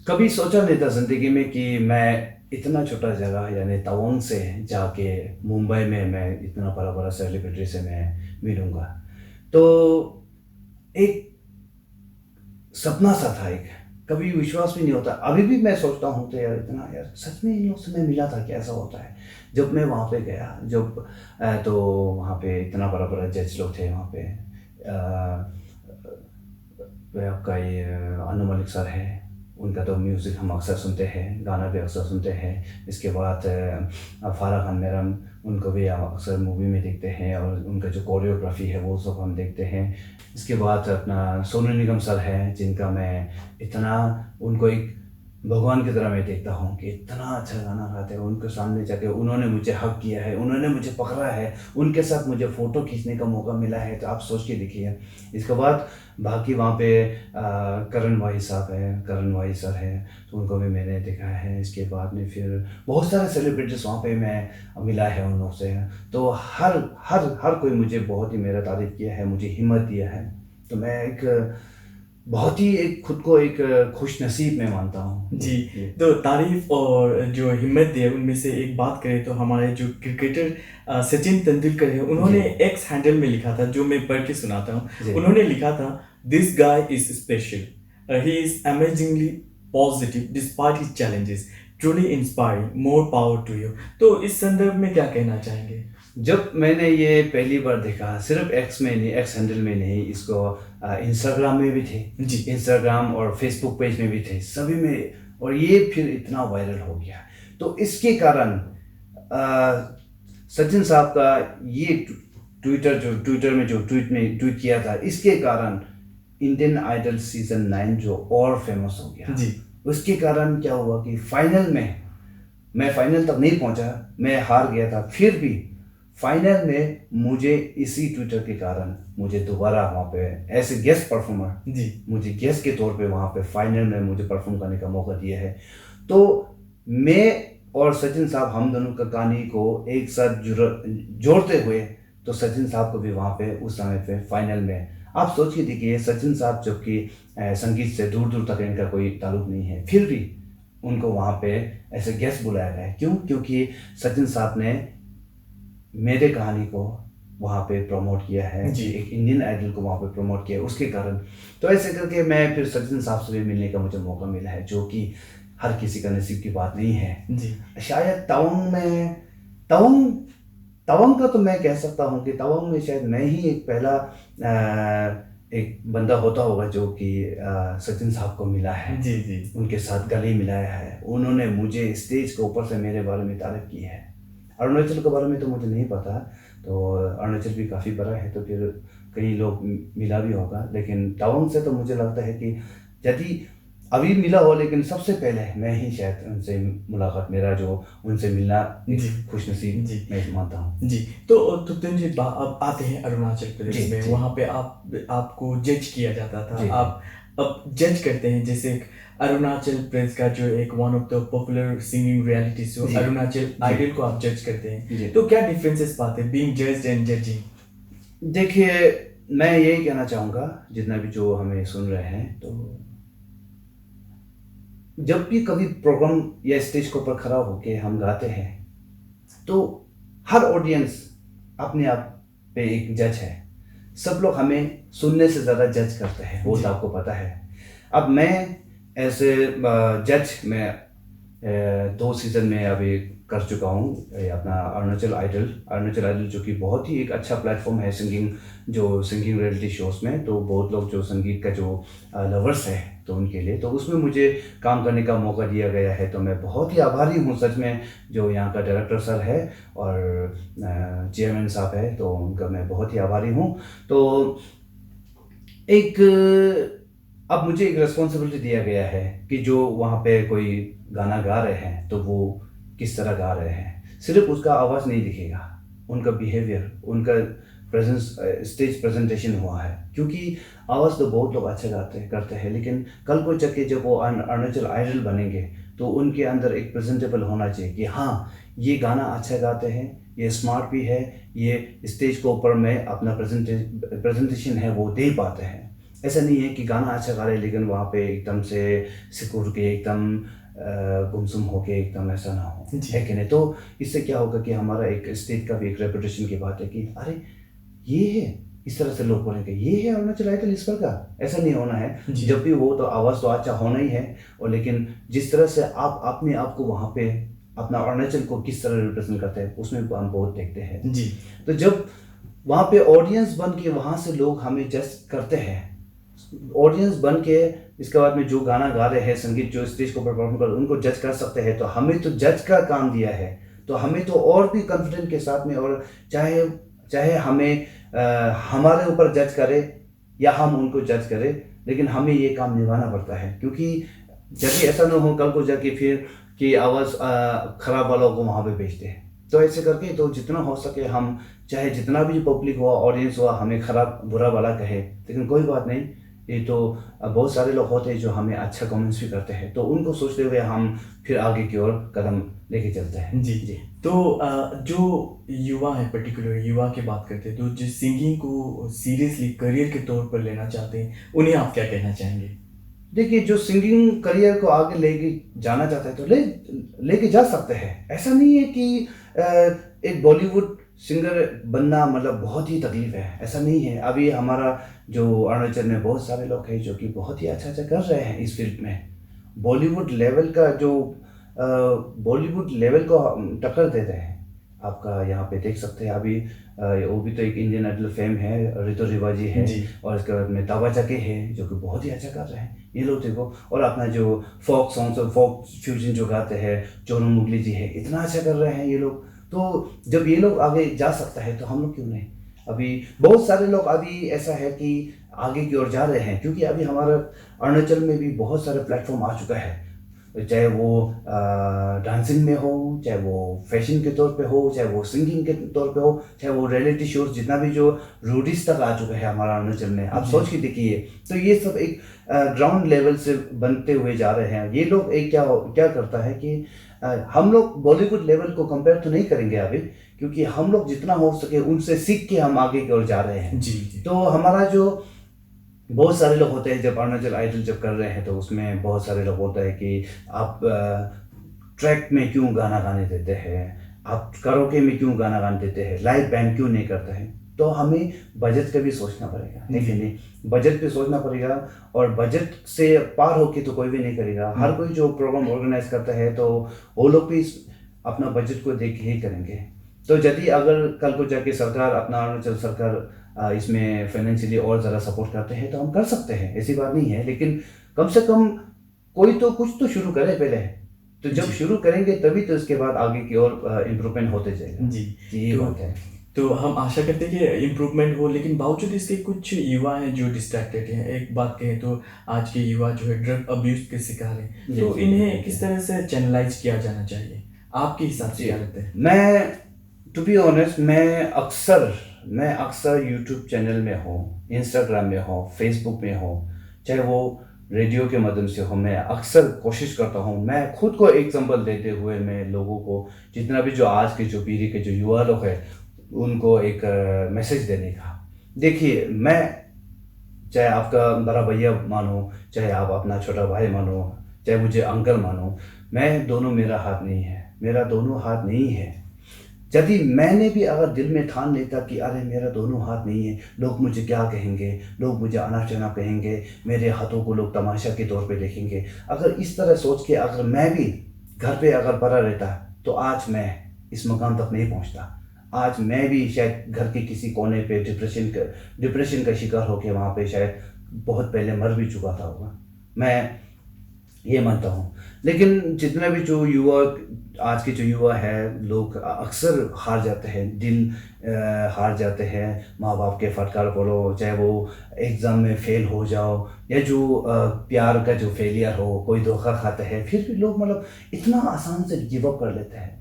कभी सोचा नहीं था ज़िंदगी में कि मैं इतना छोटा जगह यानी तवांग से जाके मुंबई में मैं इतना बड़ा बड़ा सेलिब्रिटी से मैं मिलूंगा। तो एक सपना सा था एक। कभी विश्वास भी नहीं होता। अभी भी मैं सोचता हूँ तो यार इतना यार सच में इन लोग से मैं मिला था, कैसा होता है। जब मैं वहाँ पे गया, जब तो वहाँ पे इतना बड़ा बड़ा जज लोग थे वहाँ पे। वे आपका ये अनु मलिक सर है, उनका तो म्यूज़िक हम अक्सर सुनते हैं, गाना भी अक्सर सुनते हैं। इसके बाद फारा खान मैडम, उनको भी हम अक्सर मूवी में देखते हैं और उनका जो कोरियोग्राफी है वो सब हम देखते हैं। इसके बाद अपना सोनू निगम सर है, जिनका मैं इतना उनको एक भगवान की तरह मैं देखता हूँ कि इतना अच्छा गाना गाते हैं। उनके सामने जाके उन्होंने मुझे हक किया है, उन्होंने मुझे पकड़ा है, उनके साथ मुझे फ़ोटो खींचने का मौका मिला है, तो आप सोच के देखिए। इसके बाद बाकी वहाँ पे करण वाई साहब है, करण वाई सर है, तो उनको भी मैंने देखा है। इसके बाद में फिर बहुत सारे सेलिब्रिटीज़ वहाँ पे मैं मिला है उन लोग से। तो हर हर हर कोई मुझे बहुत ही मेरा तारीफ़ किया है, मुझे हिम्मत दिया है। तो मैं एक बहुत ही एक खुद को एक खुश नसीब में मानता हूँ जी। ये। तो तारीफ और जो हिम्मत दी है उनमें से एक बात करें तो हमारे जो क्रिकेटर सचिन तेंदुलकर है, जी उन्होंने एक्स हैंडल में लिखा था, जो मैं पढ़ के सुनाता हूँ। जी उन्होंने लिखा था, this guy is special, he is amazingly positive despite his challenges, truly inspiring, more power to you. तो इस संदर्भ में क्या कहना चाहेंगे? जब मैंने ये पहली बार देखा, सिर्फ एक्स में नहीं, एक्स हैंडल में नहीं, इसको इंस्टाग्राम में भी थे, जी। इंस्टाग्राम और फेसबुक पेज में भी थे, सभी में। और ये फिर इतना वायरल हो गया। तो इसके कारण सचिन साहब का ये ट्विटर में जो ट्वीट किया था, इसके कारण इंडियन आइडल सीजन 9 जो और फेमस हो गया। जी। उसके कारण क्या हुआ कि फाइनल में मैं फाइनल तक नहीं पहुंचा, मैं हार गया था। फिर भी फाइनल में मुझे इसी ट्विटर के कारण मुझे दोबारा वहाँ पे एज ए गेस्ट परफॉर्मर, जी। मुझे गेस्ट के तौर पे वहाँ पे फाइनल में मुझे परफॉर्म करने का मौका दिया है। तो मैं और सचिन साहब, हम दोनों का कहानी को एक साथ जोड़ते हुए, तो सचिन साहब को भी वहाँ पे उस समय पे फाइनल में, आप सोच के देखिए, सचिन साहब जबकि संगीत से दूर दूर तक इनका कोई ताल्लुक नहीं है, फिर भी उनको वहाँ पे ऐसे गेस्ट बुलाया गया है। क्यों? क्योंकि सचिन साहब ने मेरे कहानी को वहाँ पे प्रमोट किया है, जी। एक इंडियन आइडल को वहाँ पे प्रमोट किया है, उसके कारण। तो ऐसे करके मैं फिर सचिन साहब से भी मिलने का मुझे मौका मिला है, जो कि हर किसी का नसीब की बात नहीं है। जी। शायद तवांग तवांग का तो मैं कह सकता हूँ कि तवांग में शायद मैं ही एक पहला एक बंदा होता होगा जो कि सचिन साहब को मिला है, जी। जी। उनके साथ गले मिलाया है। उन्होंने मुझे स्टेज के ऊपर से मेरे बारे में तारीफ की है। अरुणाचल के बारे में तो मुझे नहीं पता, तो अरुणाचल भी काफ़ी बड़ा है, तो फिर कई लोग मिला भी होगा। लेकिन तवांग से तो मुझे लगता है कि यदि अभी मिला हो, लेकिन सबसे पहले मैं ही शायद उनसे मुलाकात, मेरा जो उनसे मिलना एक जी। खुश नसीब जी। मैं मानता हूँ। जी। तो तुप्तन जी, अब आते हैं अरुणाचल जी प्रदेश में। जी वहाँ पे आपको जज किया जाता था। जी जी आप अब जज करते हैं, जैसे अरुणाचल प्रदेश का जो एक one of the popular singing reality show जी अरुणाचल जी आइडल को आप जज करते हैं। जी। तो क्या डिफरेंसेस पाते हैं बीइंग जज्ड एंड जजिंग? देखिए, मैं यही कहना चाहूँगा, जितना भी जो हमें सुन रहे हैं, तो जब भी कभी प्रोग्राम या स्टेज के ऊपर खड़ा होके हम गाते हैं, तो हर ऑडियंस अपने आप पे एक जज है। सब लोग हमें सुनने से ज़्यादा जज करते हैं, वो जी। तो आपको पता है। अब मैं ऐसे जज मैं 2 सीज़न में अभी कर चुका हूँ, ये अपना अरुणाचल आइडल जो कि बहुत ही एक अच्छा प्लेटफॉर्म है सिंगिंग रियलिटी शोज़ में। तो बहुत लोग जो संगीत का जो लवर्स है, तो उनके लिए तो उसमें मुझे काम करने का मौका दिया गया है। तो मैं बहुत ही आभारी हूँ सच में, जो यहाँ का डायरेक्टर सर है और चेयरमैन साहब है, तो उनका मैं बहुत ही आभारी हूँ। तो एक अब मुझे एक रिस्पॉन्सिबिलिटी दिया गया है कि जो वहाँ पे कोई गाना गा रहे हैं, तो वो किस तरह गा रहे हैं। सिर्फ उसका आवाज़ नहीं दिखेगा, उनका बिहेवियर, उनका प्रेजेंस, स्टेज प्रेजेंटेशन हुआ है। क्योंकि आवाज़ तो बहुत लोग अच्छा गाते करते हैं, लेकिन कल को चल के जब वो अरुणाचल आइडल बनेंगे, तो उनके अंदर एक प्रेजेंटेबल होना चाहिए कि हाँ, ये गाना अच्छा गाते हैं, ये स्मार्ट भी है, ये स्टेज के ऊपर में अपना प्रेजेंटेशन है वो दे पाते हैं। ऐसा नहीं है कि गाना अच्छा गा रहे हैं लेकिन वहाँ पे एकदम से सिकुड़ के एकदम गुमसुम होके एकदम ऐसा ना हो, जी। है कि नहीं? तो इससे क्या होगा कि हमारा एक स्टेट का भी एक रेपुटेशन की बात है कि अरे ये है, इस तरह से लोग बोलेंगे ये है अरुणाचल आइडल इस पर का, ऐसा नहीं होना है। जी। जब भी हो तो आवाज़ तो अच्छा होना ही है, और लेकिन जिस तरह से आप अपने आप को वहाँ पे अपना अरुणाचल को किस तरह रिप्रेजेंट करते हैं उसमें हम बहुत देखते हैं। जी। तो जब वहाँ पे ऑडियंस बन के वहाँ से लोग हमें जज करते हैं, ऑडियंस बन के इसके बाद में जो गाना गा रहे हैं, संगीत जो स्टेज को परफॉर्म कर उनको जज कर सकते हैं, तो हमें तो जज का काम दिया है, तो हमें तो और भी कॉन्फिडेंट के साथ में, और चाहे चाहे हमें हमारे ऊपर जज करे या हम उनको जज करें, लेकिन हमें ये काम निभाना पड़ता है, क्योंकि जब ऐसा ना हो कल को जाके फिर कि आवाज़ खराब वालों को वहाँ पे भेजते हैं। तो ऐसे करके तो जितना हो सके हम, चाहे जितना भी पब्लिक हुआ ऑडियंस हुआ हमें खराब बुरा भला कहे, लेकिन कोई बात नहीं, ये तो बहुत सारे लोग होते हैं जो हमें अच्छा कमेंट्स भी करते हैं, तो उनको सोचते हुए हम फिर आगे की ओर कदम लेके चलते हैं। जी। जी। तो जो युवा है, पर्टिकुलर युवा की बात करते हैं, तो जो सिंगिंग को सीरियसली करियर के तौर पर लेना चाहते हैं, उन्हें आप क्या कहना चाहेंगे? देखिए, जो सिंगिंग करियर को आगे लेके जाना चाहता है तो लेके जा सकते हैं। ऐसा नहीं है कि एक बॉलीवुड सिंगर बनना मतलब बहुत ही तकलीफ है, ऐसा नहीं है। अभी हमारा जो अरुणाचल में बहुत सारे लोग हैं जो कि बहुत ही अच्छा कर रहे हैं इस फील्ड में। बॉलीवुड लेवल का जो बॉलीवुड लेवल को टक्कर देते हैं। आपका यहाँ पे देख सकते हैं अभी वो भी तो एक इंडियन आइडल फेम है, ऋतु रिवाजी है, जी। और इसके बाद में तावा चके है जो कि बहुत ही अच्छा कर रहे हैं ये लोग, देखो। और अपना जो फोक सॉन्ग्स और फोक फ्यूजन जो गाते हैं, चोनू मुगली जी है, इतना अच्छा कर रहे हैं ये लोग। तो जब ये लोग आगे जा सकता है तो हम लोग क्यों नहीं? अभी बहुत सारे लोग अभी ऐसा है कि आगे की ओर जा रहे हैं, क्योंकि अभी हमारा अरुणाचल में भी बहुत सारे प्लेटफॉर्म आ चुका है, चाहे वो डांसिंग में हो, चाहे वो फैशन के तौर पे हो, चाहे वो सिंगिंग के तौर पे हो, चाहे वो रियलिटी शोज, जितना भी जो रोडीज तक आ चुका है हमारा अरुणाचल में, आप सोच के देखिए। तो ये सब एक ग्राउंड लेवल से बनते हुए जा रहे हैं ये लोग। एक क्या करता है कि हम लोग बॉलीवुड लेवल को कंपेयर तो नहीं करेंगे अभी, क्योंकि हम लोग जितना हो सके उनसे सीख के हम आगे की ओर जा रहे हैं। जी। जी। तो हमारा जो बहुत सारे लोग होते हैं जब अरुणाचल आइडल जब कर रहे हैं तो उसमें बहुत सारे लोग होता है कि आप ट्रैक में क्यों गाना गाने देते हैं, आप कराओके में क्यों गाना गाने देते हैं, लाइव बैंड क्यों नहीं करते हैं। तो हमें बजट का भी सोचना पड़ेगा, है कि नहीं? बजट पे सोचना पड़ेगा, और बजट से पार होके तो कोई भी नहीं करेगा। हर कोई जो प्रोग्राम ऑर्गेनाइज करता है तो वो लोग भी अपना बजट को देख के ही करेंगे। तो यदि अगर कल को जाके सरकार, अपना अरुणाचल सरकार इसमें फाइनेंशियली और ज़्यादा सपोर्ट करते हैं तो हम कर सकते हैं, ऐसी बात नहीं है। लेकिन कम से कम कोई तो कुछ तो शुरू करे पहले, तो जब शुरू करेंगे तभी तो इसके बाद आगे की ओर इम्प्रूवमेंट होते जाएगा। जी। ये बात है। तो हम आशा करते हैं कि इम्प्रूवमेंट हो, लेकिन बावजूद इसके कुछ युवा हैं जो डिस्ट्रैक्टेड हैं। एक बात कहें तो आज के युवा जो है ड्रग अब्यूज के शिकार हैं, तो इन्हें किस तरह से चैनलाइज किया जाना चाहिए आपके हिसाब से क्या लगता है? मैं टू बी ऑनेस्ट, मैं अक्सर यूट्यूब चैनल में हो, इंस्टाग्राम में हो, फेसबुक में हो, चाहे वो रेडियो के माध्यम से हो, मैं अक्सर कोशिश करता हूँ, मैं खुद को एग्जांपल देते हुए मैं लोगों को, जितना भी जो आज के जो पीढ़ी के जो युवा लोग हैं उनको एक मैसेज देने का। देखिए, मैं चाहे आपका बड़ा भैया मानो, चाहे आप अपना छोटा भाई मानो, चाहे मुझे अंकल मानो, मैं दोनों, मेरा हाथ नहीं है, मेरा दोनों हाथ नहीं है। यदि मैंने भी अगर दिल में ठान लेता कि अरे मेरा दोनों हाथ नहीं है, लोग मुझे क्या कहेंगे, लोग मुझे अनाप-शनाप कहेंगे, मेरे हाथों को लोग तमाशा के तौर पे देखेंगे, अगर इस तरह सोच के अगर मैं भी घर पे अगर पड़ा रहता तो आज मैं इस मकाम तक नहीं पहुंचता। आज मैं भी शायद घर के किसी कोने पे डिप्रेशन का शिकार होकर वहाँ पे शायद बहुत पहले मर भी चुका था होगा, मैं ये मानता हूँ। लेकिन जितने भी जो युवा, आज के जो युवा है, लोग अक्सर हार जाते हैं, हार जाते हैं माँ बाप के फटकार बोलो, चाहे वो एग्ज़ाम में फेल हो जाओ, या जो प्यार का जो फेलियर हो, कोई धोखा खाता है, फिर भी लोग मतलब इतना आसान से गिव अप कर लेते हैं।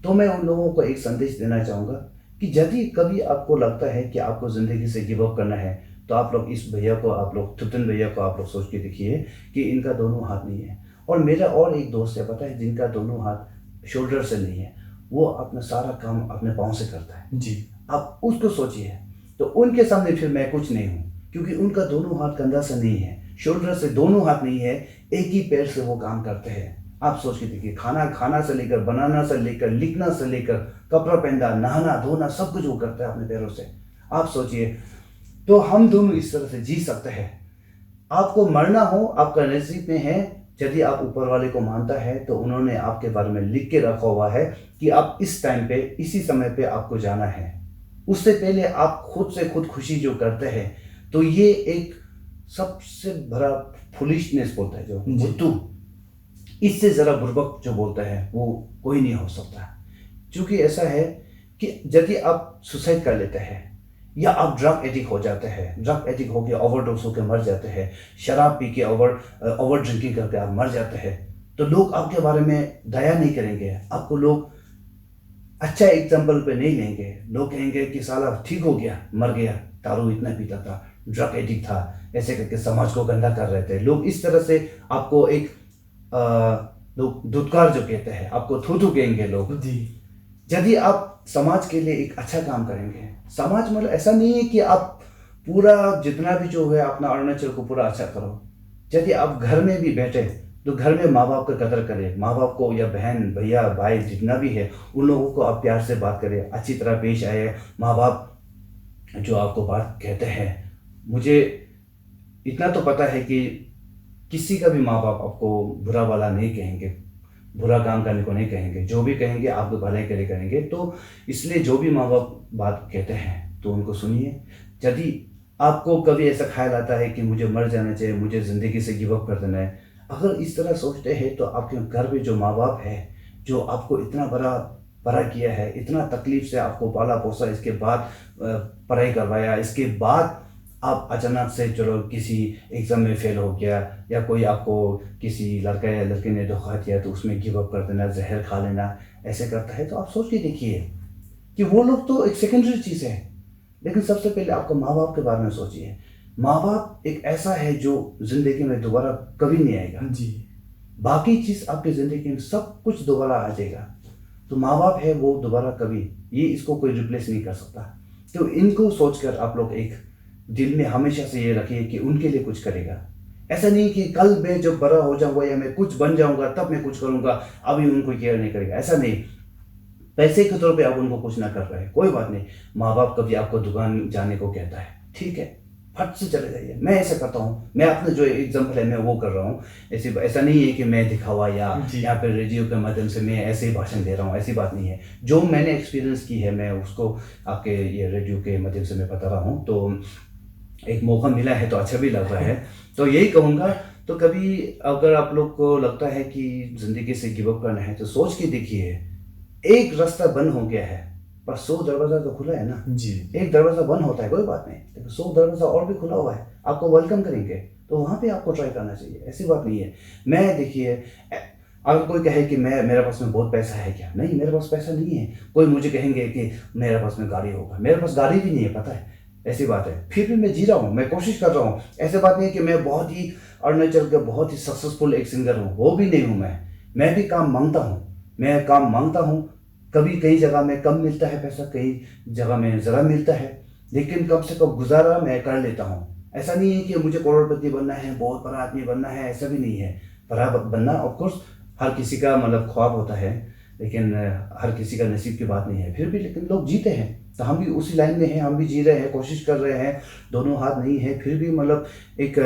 तो मैं उन लोगों को एक संदेश देना चाहूँगा कि यदि कभी आपको लगता है कि आपको ज़िंदगी से गिव अप करना है, तो आप लोग इस भैया को, आप लोग थुतन भैया को आप लोग सोच के देखिए कि इनका दोनों हाथ नहीं है। और मेरा और एक दोस्त है, पता है, जिनका दोनों हाथ शोल्डर से नहीं है, वो अपना सारा काम अपने पाँव से करता है। जी। आप उसको सोचिए, तो उनके सामने फिर मैं कुछ नहीं हूँ। क्योंकि उनका दोनों हाथ कंधा से नहीं है, शोल्डर से दोनों हाथ नहीं है, एक ही पैर से वो काम करते हैं। आप सोच के देखिए, खाना खाना से लेकर, बनाना से लेकर, लिखना से लेकर, कपड़ा पहनना, नहाना धोना, सब कुछ वो करता है अपने पैरों से। आप सोचिए, तो हम दोनों इस तरह से जी सकते हैं। आपको मरना हो, आपका नसीब में है, यदि आप ऊपर वाले को मानता है तो उन्होंने आपके बारे में लिख के रखा हुआ है कि आप इस टाइम पे, इसी समय पे आपको जाना है। उससे पहले आप खुद से खुद खुशी जो करते हैं, तो ये एक सबसे बड़ा फुलिशनेस बोलता है जो बुद्धू, इससे ज़रा बुर्बक जो बोलता है वो कोई नहीं हो सकता। क्योंकि ऐसा है कि यदि आप सुसाइड कर लेते हैं या आप ड्रग एडिक्ट हो जाते हैं, ड्रग एडिक्ट होकर ओवरडोज होकर मर जाते हैं, शराब पी के ओवर ड्रिंकिंग करके आप मर जाते हैं, तो लोग आपके बारे में दया नहीं करेंगे, आपको लोग अच्छा एग्जाम्पल पे नहीं लेंगे। लोग कहेंगे कि साला ठीक हो गया, मर गया, दारू इतना पीता था, ड्रग एडिक्ट था, ऐसे करके समाज को गंदा कर रहे थे। लोग इस तरह से आपको एक लोग धुतकार जो कहते हैं, आपको थू थू कहेंगे लोग। यदि आप समाज के लिए एक अच्छा काम करेंगे, समाज मतलब ऐसा नहीं है कि आप पूरा जितना भी जो है अपना अरुणाचल को पूरा अच्छा करो। यदि आप घर में भी बैठे तो घर में माँ बाप का कदर करें, माँ बाप को या बहन भैया भाई जितना भी है उन लोगों को आप प्यार से बात करें, अच्छी तरह पेश आए। माँ बाप जो आपको बात कहते हैं, मुझे इतना तो पता है कि किसी का भी माँ बाप आपको बुरा वाला नहीं कहेंगे, बुरा काम करने को नहीं कहेंगे, जो भी कहेंगे आपको भलाई के लिए करेंगे। तो इसलिए जो भी माँ बाप बात कहते हैं तो उनको सुनिए। यदि आपको कभी ऐसा ख्याल आता है कि मुझे मर जाना चाहिए, मुझे ज़िंदगी से गिव अप कर देना है, अगर इस तरह सोचते हैं तो आपके घर में जो माँ बाप है, जो आपको इतना बड़ा किया है, इतना तकलीफ से आपको पाला पोसा, इसके बाद पढ़ाई करवाया, इसके बाद आप अचानक से चलो किसी एग्ज़ाम में फेल हो गया, या कोई आपको किसी लड़का या लड़की ने धोखा दिया तो उसमें गिव अप कर देना, जहर खा लेना, ऐसे करता है, तो आप सोच के देखिए कि वो लोग तो एक सेकेंडरी चीज़ है। लेकिन सबसे पहले आपको माँ बाप के बारे में सोचिए। माँ बाप एक ऐसा है जो ज़िंदगी में दोबारा कभी नहीं आएगा जी। बाकी चीज़ आपकी ज़िंदगी में सब कुछ दोबारा आ जाएगा, तो माँ बाप है वो दोबारा कभी, ये इसको कोई रिप्लेस नहीं कर सकता। तो इनको सोचकर आप लोग एक दिल में हमेशा से ये रखिए कि उनके लिए कुछ करेगा। ऐसा नहीं कि कल मैं जब बड़ा हो जाऊंगा या मैं कुछ बन जाऊंगा तब मैं कुछ करूंगा, अभी उनको केयर नहीं करेगा, ऐसा नहीं। पैसे के तौर पे आप उनको कुछ ना कर रहे हैं, कोई बात नहीं। माँ बाप कभी आपको दुकान जाने को कहता है, ठीक है, फट से चले जाइए। मैं ऐसा करता हूँ, मैं अपने जो एग्जाम्पल है मैं वो कर रहा हूँ। ऐसा नहीं है कि मैं दिखावा या यहाँ पे रेडियो के माध्यम से मैं ऐसे ही भाषण दे रहा हूँ, ऐसी बात नहीं है। जो मैंने एक्सपीरियंस की है मैं उसको आपके ये रेडियो के माध्यम से मैं बता रहा हूँ। तो एक मौका मिला है तो अच्छा भी लग रहा है, तो यही कहूँगा। तो कभी अगर आप लोग को लगता है कि ज़िंदगी से गिव अप करना है तो सोच के देखिए, एक रास्ता बंद हो गया है पर 100 दरवाज़ा तो खुला है ना जी। एक दरवाज़ा बंद होता है कोई बात नहीं, लेकिन 100 दरवाज़ा और भी खुला हुआ है, आपको वेलकम करेंगे, तो वहाँ पे आपको ट्राई करना चाहिए, ऐसी बात नहीं है। मैं देखिए, अगर कोई कहे कि मेरे पास में बहुत पैसा है क्या, नहीं, मेरे पास पैसा नहीं है। कोई मुझे कहेंगे कि मेरे पास में गाड़ी होगा, मेरे पास गाड़ी भी नहीं है, पता है, ऐसी बात है। फिर भी मैं जी रहा हूँ, मैं कोशिश कर रहा हूँ। ऐसी बात नहीं है कि मैं बहुत ही अरुणाचल का बहुत ही सक्सेसफुल एक सिंगर हूँ, वो भी नहीं हूँ। मैं भी काम मांगता हूँ, मैं काम मांगता हूँ। कभी कई जगह में कम मिलता है पैसा, कई जगह में ज़रा मिलता है, लेकिन कम से कम गुजारा मैं कर लेता हूँ। ऐसा नहीं है कि मुझे करोड़पति बनना है, बहुत बड़ा आदमी बनना है, ऐसा भी नहीं है। बड़ा बनना ऑफकोर्स हर किसी का मतलब ख्वाब होता है, लेकिन हर किसी का नसीब की बात नहीं है। फिर भी लेकिन लोग जीते हैं, तो हम भी उसी लाइन में हैं, हम भी जी रहे हैं, कोशिश कर रहे हैं, दोनों हाथ नहीं है। फिर भी मतलब एक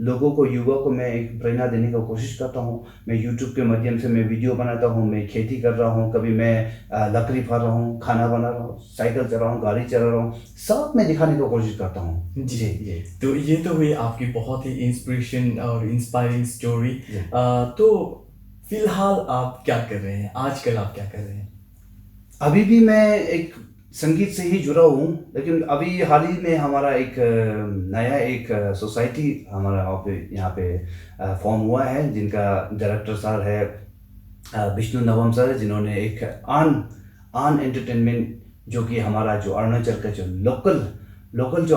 लोगों को, युवा को मैं एक प्रेरणा देने की कोशिश करता हूँ। मैं यूट्यूब के माध्यम से मैं वीडियो बनाता हूँ, मैं खेती कर रहा हूँ, कभी मैं लकड़ी फाड़ रहा हूँ, खाना बना रहा हूँ, साइकिल चला रहा हूँ, गाड़ी चला रहा हूँ, सब मैं दिखाने की कोशिश करता हूँ जी। तो ये तो हुई आपकी बहुत ही इंस्पिरेशन और इंस्पायरिंग स्टोरी। तो फिलहाल आप क्या कर रहे हैं, आजकल आप क्या कर रहे हैं? अभी भी मैं एक संगीत से ही जुड़ा हूँ, लेकिन अभी हाल ही में हमारा एक नया एक सोसाइटी हमारा यहाँ पे फॉर्म हुआ है, जिनका डायरेक्टर सर है विष्णु नवम सर, जिन्होंने एक आन एंटरटेनमेंट, जो कि हमारा जो अरुणाचल का जो लोकल जो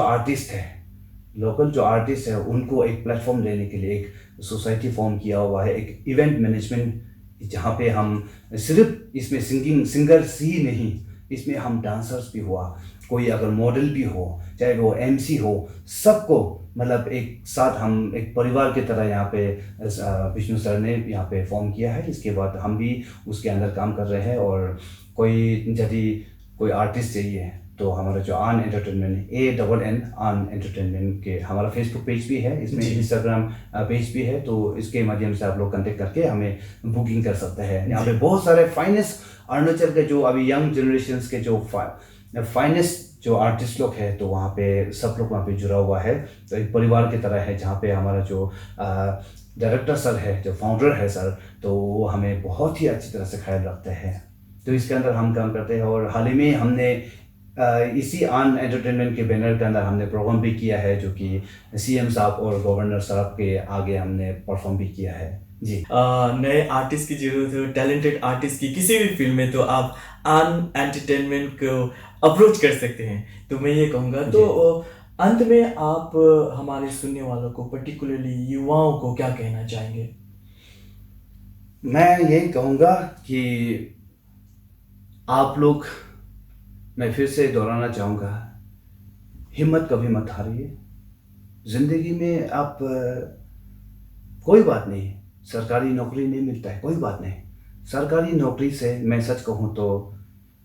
आर्टिस्ट है उनको एक प्लेटफॉर्म देने के लिए एक सोसाइटी फॉर्म किया हुआ है, एक इवेंट मैनेजमेंट, जहाँ पे हम सिर्फ इसमें सिंगर्स ही नहीं, इसमें हम डांसर्स भी हुआ, कोई अगर मॉडल भी हो, चाहे वो एमसी हो, सबको मतलब एक साथ हम एक परिवार की तरह यहाँ पे विष्णु सर ने यहाँ पे फॉर्म किया है। इसके बाद हम भी उसके अंदर काम कर रहे हैं। और कोई यदि कोई आर्टिस्ट चाहिए तो हमारा जो आन एंटरटेनमेंट ANN आन एंटरटेनमेंट के हमारा फेसबुक पेज भी है, इसमें इंस्टाग्राम पेज भी है। तो इसके माध्यम से आप लोग कांटेक्ट करके हमें बुकिंग कर सकते हैं। यहाँ पे बहुत सारे फाइनेस्ट अरुणाचल के जो अभी यंग जनरेशन्स के जो फाइनेस्ट जो आर्टिस्ट लोग हैं, तो वहाँ पे सब लोग वहाँ पे जुड़ा हुआ है। तो एक परिवार की तरह है, जहाँ पे हमारा जो डायरेक्टर सर है, जो फाउंडर है सर, तो वो हमें बहुत ही अच्छी तरह से ख्याल रखते हैं। तो इसके अंदर हम काम करते हैं। और हाल ही में हमने इसी आन एंटरटेनमेंट के बैनर के अंदर हमने प्रोग्राम भी किया है, जो कि CM साहब और गवर्नर साहब के आगे हमने परफॉर्म भी किया है जी। नए आर्टिस्ट की जरूरत हो, टैलेंटेड आर्टिस्ट की किसी भी फील्ड में, तो आप आन एंटरटेनमेंट को अप्रोच कर सकते हैं। तो मैं ये कहूँगा, तो अंत में आप हमारे सुनने वालों को, पर्टिकुलरली युवाओं को, क्या कहना चाहेंगे? मैं यही कहूँगा कि आप लोग, मैं फिर से दोहराना चाहूँगा, हिम्मत कभी मत हारिए। ज़िंदगी में आप कोई बात नहीं, सरकारी नौकरी नहीं मिलता है, कोई बात नहीं। सरकारी नौकरी से मैं सच कहूँ तो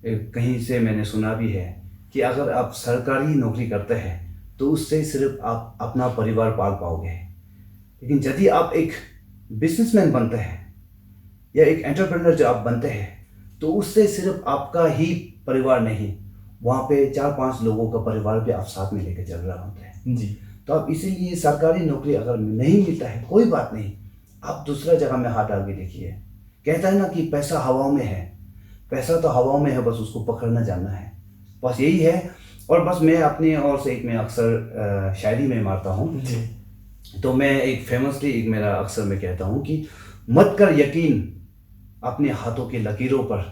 कहीं से मैंने सुना भी है कि अगर आप सरकारी नौकरी करते हैं तो उससे सिर्फ आप अपना परिवार पाल पाओगे। लेकिन यदि आप एक बिजनेसमैन बनते हैं या एक एंटरप्रेन्योर जो आप बनते हैं, तो उससे सिर्फ आपका ही परिवार नहीं, वहाँ पे 4-5 लोगों का परिवार भी आप साथ में लेकर चल रहे होते हैं जी। तो आप इसीलिए सरकारी नौकरी अगर नहीं मिलता है, कोई बात नहीं, आप दूसरा जगह में हाथ डाल के देखिए। कहता है ना कि पैसा हवाओं में है, पैसा तो हवाओं में है, बस उसको पकड़ना जानना है, बस यही है। और बस मैं अपनी ओर से मैं अक्सर शायरी में मारता हूँ जी। तो मैं एक फेमसली एक मेरा अक्सर मैं कहता हूँ कि मत कर यकीन अपने हाथों की लकीरों पर,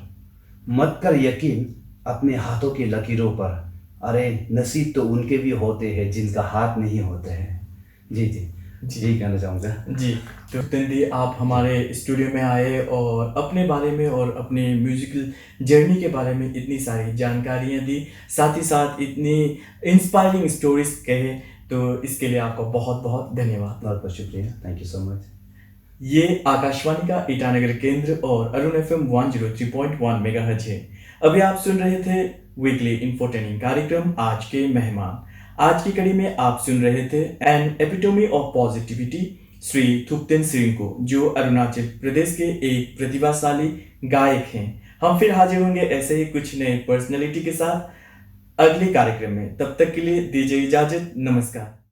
मत कर यकीन अपने हाथों की लकीरों पर, अरे नसीब तो उनके भी होते हैं जिनका हाथ नहीं होते हैं। जी जी जी। यही कहना चाहूँगा जी। तो दी, आप हमारे स्टूडियो में आए और अपने बारे में और अपने म्यूजिकल जर्नी के बारे में इतनी सारी जानकारियाँ दी, साथ ही साथ इतनी इंस्पायरिंग स्टोरीज कहे, तो इसके लिए आपका बहुत बहुत धन्यवाद। बहुत बहुत शुक्रिया, थैंक यू सो मच। ये आकाशवाणी का ईटानगर केंद्र और अरुण FM 103.1 मेगाहर्ट्ज है। अभी आप सुन रहे थे वीकली इंफोटेनिंग कार्यक्रम आज के मेहमान। आज की कड़ी में आप सुन रहे थे an epitome of positivity Shri Thupten Tsering को, जो अरुणाचल प्रदेश के एक प्रतिभाशाली गायक हैं। हम फिर हाजिर होंगे ऐसे ही कुछ नए पर्सनैलिटी के साथ अगले कार्यक्रम में। तब तक के लिए दीजिए इजाजत, नमस्कार।